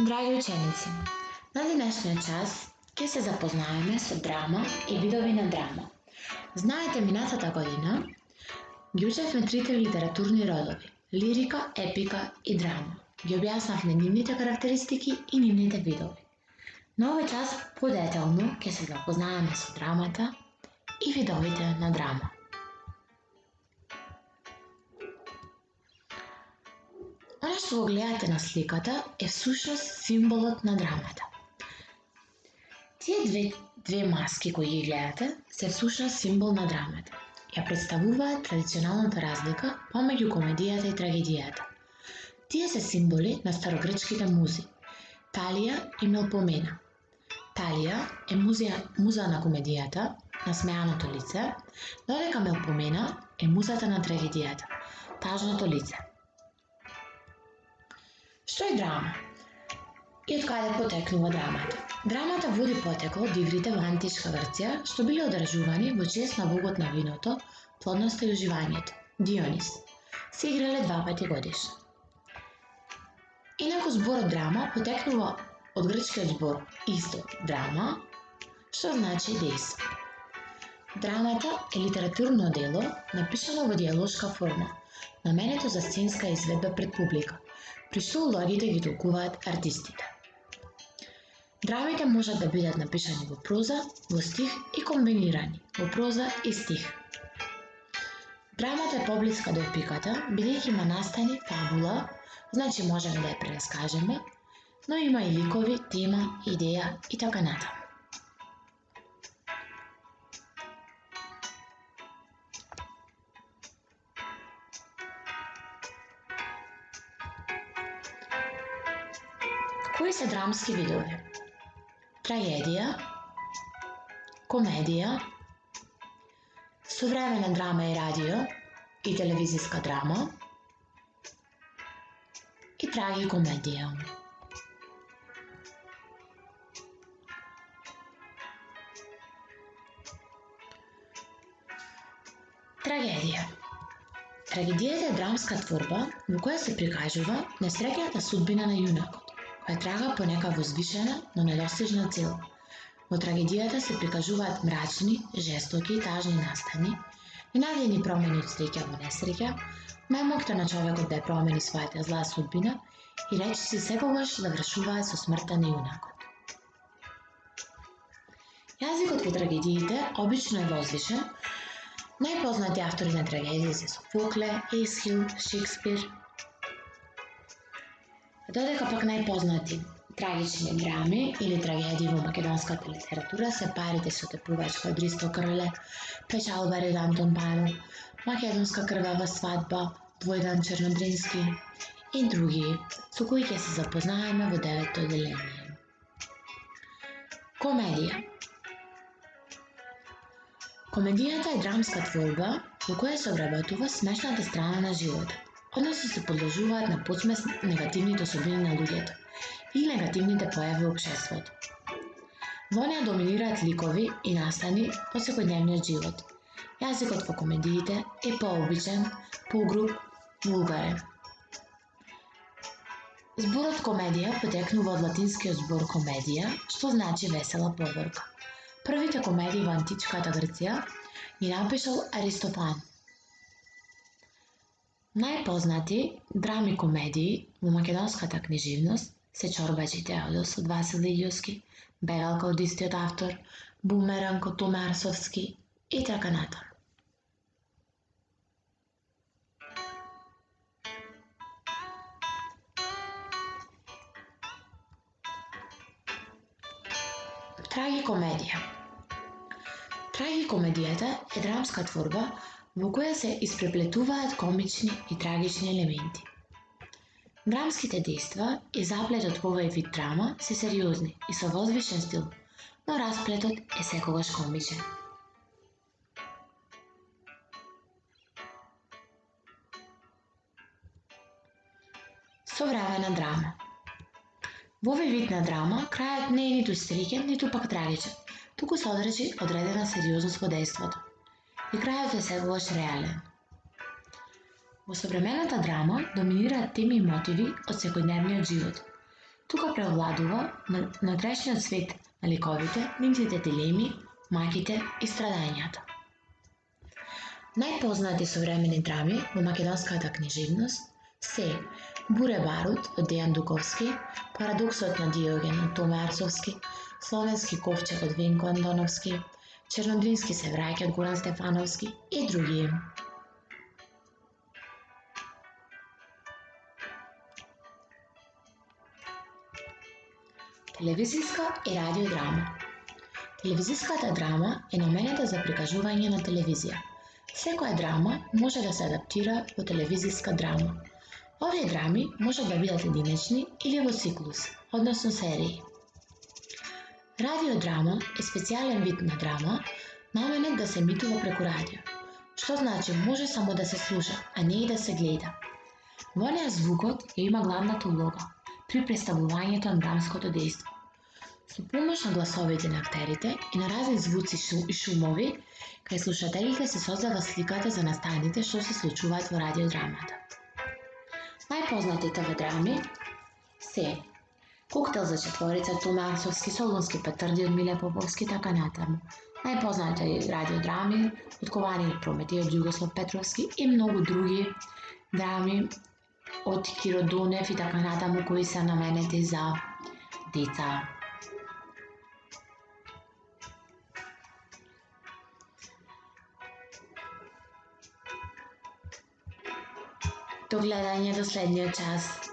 Драги ученици, на денешниот час ќе се запознаеме со драма и видови на драма. Знаете, минатата година ги учевме трите литературни родови – лирика, епика и драма. Ги објаснавме нивните карактеристики и нивните видови. На овој час подетелно ќе се запознаеме со драмата и видовите на драма. Она што го гледате на сликата е всушност символот на драмата. Тие две маски кои ги гледате се всушност символ на драмата. Ја представуваат традиционалната разлика помеѓу комедијата и трагедијата. Тие се символи на старогрчките музи – Талија и Мелпомена. Талија е муза на комедијата, на смеаното лице, додека Мелпомена е музата на трагедијата, тажното лице. Што е драма? И од каде потекнува драмата? Драмата води потекло од игрите во античка Грција, што биле одржувани во чест на богот на виното, плодноста и уживањето, Дионис. Се играле 2 пати годишно. Инаку зборот драма потекнува од грчкиот збор исто драма, што значи дејство. Драмата е литературно дело напишано во диалошка форма, наменето за сценска изведба пред публика, при што улогите ги толкуваат артистите. Драмите можат да бидат напишани во проза, во стих и комбинирани во проза и стих. Драмата е поблиска до епиката, бидејќи има настани, фабула, значи можеме да ја прераскажеме, но има и ликови, тема, идеја и така натаму. Кои се драмски видови? Трагедија, комедија, современа драма и радио и телевизиска драма и трагикомедија. Трагедија. Трагедијата е драмска творба во која се прикажува несреќната судбина на јунакот, која трага по нека возвишена, но недостижна цел. Во трагедијата се прикажуваат мрачни, жестоки и тажни настани, ненадени промени од среќа во несреќа, најмокта на човекот да ја промени својата зла судбина и речиси секогаш завршуваат со смртта на јунакот. Јазикот во трагедиите обично е возвишен. Најпознати автори на трагедии се Софокле, Есхил, Шекспир. Додека пак најпознати трагични драми или трагедии во македонската литература се Парите со тепувачка од Ристо Крле, Печалба ред Антон Панов, Македонска крвава свадба, Двојдан Чернодрински и други, со кои ќе се запознаеме во 9-то одделение. Комедија. Комедијата е драмска творба во која се обработува смешната страна на животот, односно се подложуваат на подсмес негативните особини на луѓето и негативните појави во општеството. Во неа доминираат ликови и настани од секојдневниот живот. Јазикот во комедиите е пообичен, погруп, вулгарен. Зборот комедија потекнува од латинскиот збор комедија, што значи весела поворка. Првите комедии во античката Грција ги напишал Аристофан. Најпознати драми-комедии во македонската книжевност се Чорбаџи Теодос од Васил Лилјовски, Бегалка од истиот автор, Бумеранг од Томе Арсовски и така натаму. Трагикомедија. Трагикомедијата е драмска творба во која се испреплетуваат комични и трагични елементи. Драмските дејства и заплетот во овој вид драма се сериозни и со возвишен стил, но расплетот е секогаш комичен. Современа драма. Во овој вид на драма, крајот не е ниту среќен, ниту пак трагичен, туку содржи одредена сериозност во дејството. И крајот е секогаш реален. Во современата драма доминираат теми и мотиви од секојдневниот живот. Тука превладува внатрешниот свет на ликовите, нивните дилеми, маките и страдањата. Најпознати современи драми во македонската книжевност се Буре барут од Дејан Дуковски, Парадоксот на Диоген од Томе Арцовски, Словенски ковчег од Венко Антоновски, Чернодрински се враќа од Горан Стефановски и други. Телевизиска и радиодрама. Телевизиската драма е наменета за прикажување на телевизија. Секоја драма може да се адаптира во телевизиска драма. Овие драми можат да бидат единечни или во циклус, односно серии. Радиодрама е специјален вид на драма, наменет да се емитува преку радио, што значи може само да се слуша, а не и да се гледа. Во неа звукот ја има главната улога при представувањето на драмското дејство. Со помош на гласовите на актерите и на разни звуци и шумови, кај слушателите се создава сликата за настаните што се случуваат во радиодрамата. Најпознати ТВ драми се Коктел за четворица, Томе Арцовски, Солунски Петрди од Миле Поповски, така натаму. Најпознати радиодрами, Отковани Прометеј од Југослав Петровски и многу други драми од Киро Донев и така натаму, кои се наменети за деца. До гледање до следниот час.